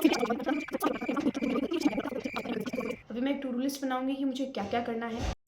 अभी मैं एक टू डू लिस्ट बनाऊंगी कि मुझे क्या क्या करना है।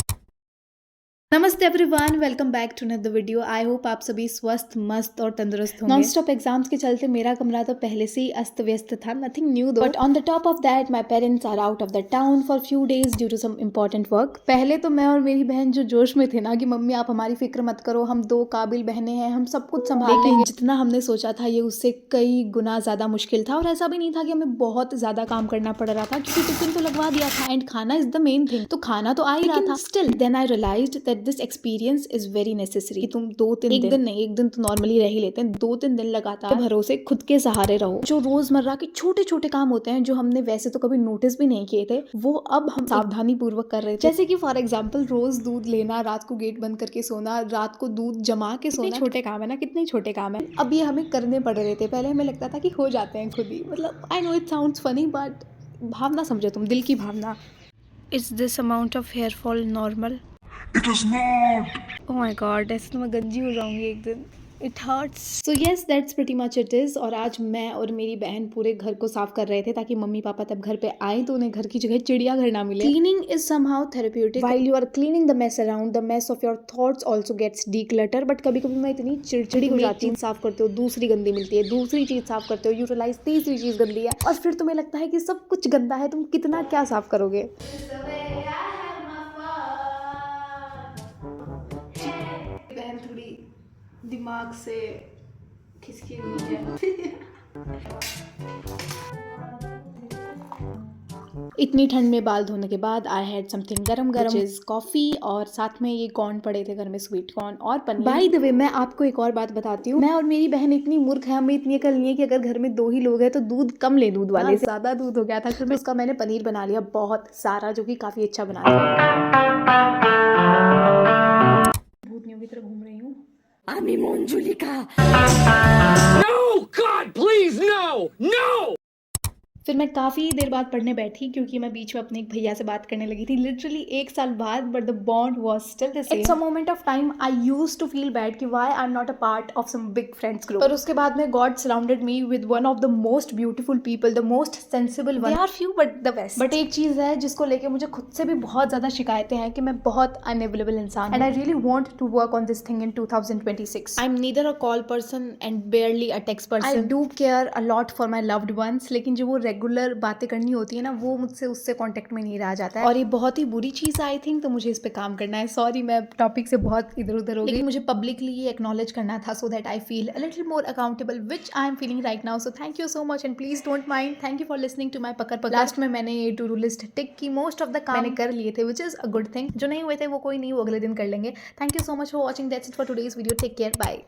नमस्ते everyone, welcome back to another video. I hope आप सभी स्वस्थ, मस्त और तंदुरुस्त होंगे। नॉन स्टॉप एग्जाम्स के चलते मेरा कमरा तो पहले से ही अस्त व्यस्त था, nothing new though. But on the top of that my parents are out of the town for few days due to some important work. पहले तो मैं और मेरी बहन जो जोश में थे ना कि मम्मी आप हमारी फिक्र मत करो, हम दो काबिल बहनें हैं, हम सब कुछ संभाल लेंगे। जितना हमने सोचा था ये उससे कई गुना ज्यादा मुश्किल था। और ऐसा भी नहीं था कि हमें बहुत ज्यादा काम करना पड़ रहा था, क्योंकि टिफिन तो लगवा दिया था एंड खाना इज द मेन थिंग, तो खाना तो आ ही रहा था। Still then I realised that this experience is very necessary. तुम एक दिन नहीं, एक दिन तो नॉर्मली रह ही लेते हैं, 2-3 दिन लगातार भरोसे खुद के सहारे रहो। जो रोजमर्रा के छोटे छोटे काम होते हैं जो हमने वैसे तो कभी नोटिस भी नहीं किए थे, वो अब हम सावधानी पूर्वक कर रहे थे। जैसे कि फॉर एग्जाम्पल रोज दूध लेना, रात को गेट बंद करके सोना, रात को दूध जमा के सोना। छोटे काम है ना, कितने छोटे काम है, अब ये हमें करने पड़ रहे थे। पहले हमें लगता था कि हो जाते हैं खुद ही, मतलब I know it sounds funny but भावना समझो तुम, दिल की भावना। Is this amount of hair fall normal? It is not. Oh my god, ऐसे तो मैं गंजी हो जाऊंगी एक दिन। It hurts. So yes, that's pretty much it is. और आज मैं और मेरी बहन पूरे घर को साफ कर रहे थे ताकि मम्मी पापा तब घर पे आए तो उन्हें घर की जगह चिड़ियाघर ना मिले। Cleaning is somehow therapeutic. While you are cleaning the mess around, the mess of your thoughts also gets declutter. But कभी कभी मैं इतनी चिड़चिड़ी हो जाती हूँ, साफ करते हो दूसरी गंदी मिलती है, दूसरी चीज साफ करते हो, यू रियलाइज तीसरी चीज गंदी है, और फिर तुम्हें लगता है कि सब कुछ गंदा है, तुम कितना क्या साफ करोगे। बहन थोड़ी दिमाग से खिसकी हुई है। इतनी ठंड में बाल धोने के बाद आई हैड समथिंग गरम गरम, व्हिच इज कॉफी, और साथ में ये कॉर्न पड़े थे घर में, स्वीट कॉर्न और पनीर। बाय द वे, मैं आपको एक और बात बताती हूँ, मैं और मेरी बहन इतनी मूर्ख है, हमें इतनी अकल नहीं है कि अगर घर में 2 ही लोग हैं तो दूध कम ले, दूध वाले से ज्यादा दूध हो गया था, फिर उसका मैंने पनीर बना लिया बहुत सारा, जो कि काफी अच्छा बना था। भूतनियों की तरह घूम रही हूँ। আমি Manjulika. No! God, please, no! No! फिर मैं काफ़ी देर बाद पढ़ने बैठी, क्योंकि मैं बीच में अपने एक भैया से बात करने लगी थी, लिटरली 1 साल बाद, but the bond was still the same. It's a moment of time I used to feel bad कि why I am not a part of some big friends group, पर उसके बाद में God surrounded me with one of the most beautiful people, the most sensible one. They are few but the best. But एक चीज़ है जिसको लेके मुझे खुद से भी बहुत ज़्यादा शिकायतें हैं कि मैं बहुत अनअवेलेबल इंसान, and I really want to work on this thing in 2026। I am neither a call person and barely a text person. I do care a lot for my loved ones, लेकिन जो वो regular बातें करनी होती है ना, वो मुझसे उससे कांटेक्ट में नहीं रहा जाता है, और ये बहुत ही बुरी चीज़ आई थिंक, तो मुझे इस पे काम करना है। सॉरी, मैं टॉपिक से बहुत इधर उधर हो गई, लेकिन मुझे पब्लिकली ये एक्नॉलेज करना था so that I feel a little more accountable, which I am feeling right now. So thank you so much and please don't mind, thank you for listening to my पकड़ पकड़। Last में मैंने ये to do list टिक की, most of the काम मैंने कर लिए थे, which is a good thing. जो नहीं हुए थे वो कोई नहीं, वो अगले दिन कर लेंगे। Thank you so much for watching, that's it for today's video. Take care, bye.